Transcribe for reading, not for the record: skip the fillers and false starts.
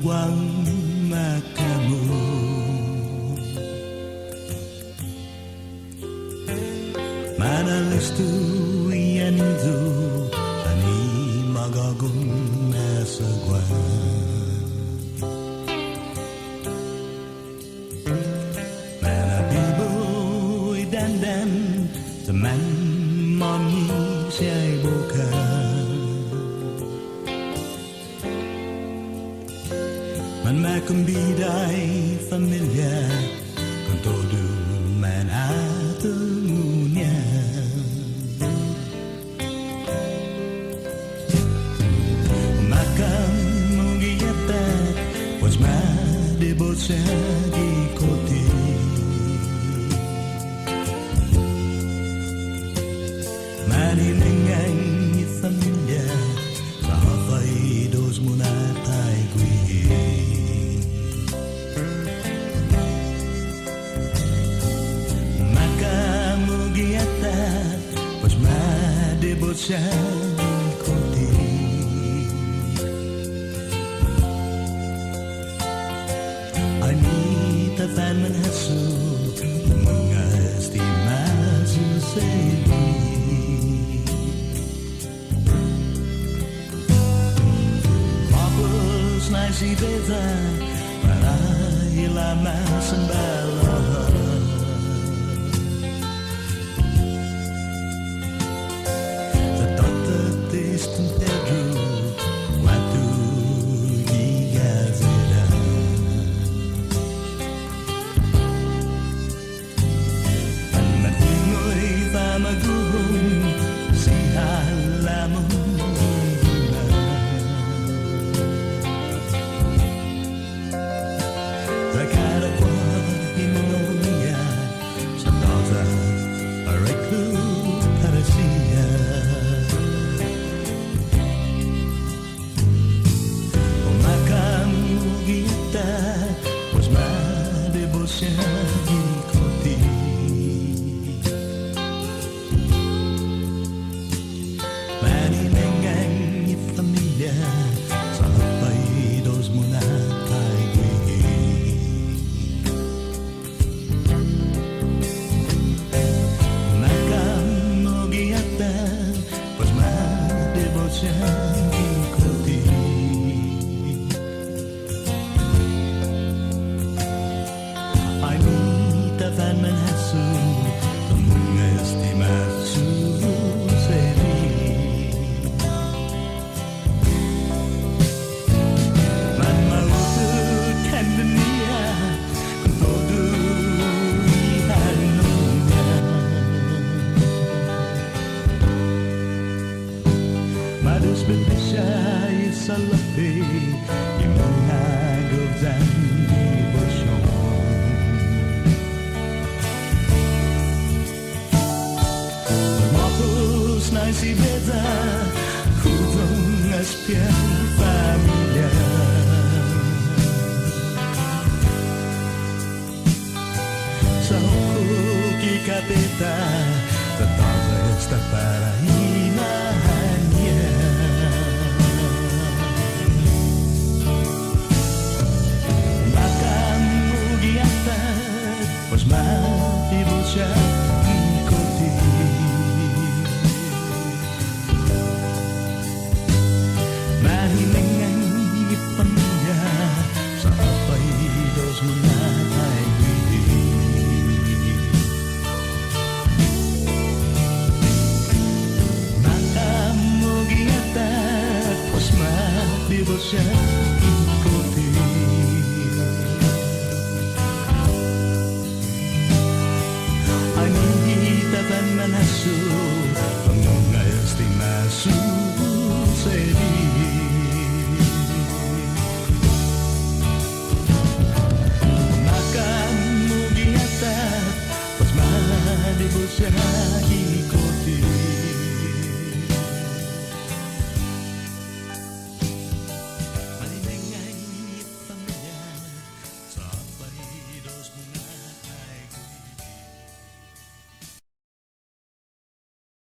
quang makamu Manalis tu yandu ani magagum nasa guan Manabiboy dandan teman mami siya bukan Man makumbiday familia Con todo man atumunya Makam mugiyatat Was madibot sa gikoti Maninengang familia Sa hafay dos muna tay gwi Was madibot sa gikoti Anita fan man hasu mga estimasu sebi Mapus na si beza para ilaman sembala Distant Pedro, Watu Gigazera Panatingoy pamaguhong si halamong guna Zakarapwa hinuya sa tauza areku parasiya Was madibot sa gikoti Maninengang familia Sa hapay dos muna tayo Nakamugiyatan Was madibot sa gikoti Fan man hasu mga estimasu sebi Man maututkan dunia Con todo ihanunya Madus betisay sa labi Yung mga gawdan devotion Na si beza Kudong espian familia Sa hukuki kapita Tatawa esta para imahanya Makam mugiatan Was matibot siya Mahinengang ipamilya Sa hapay dos muna tayo Nakamugiyatan Was matibot siya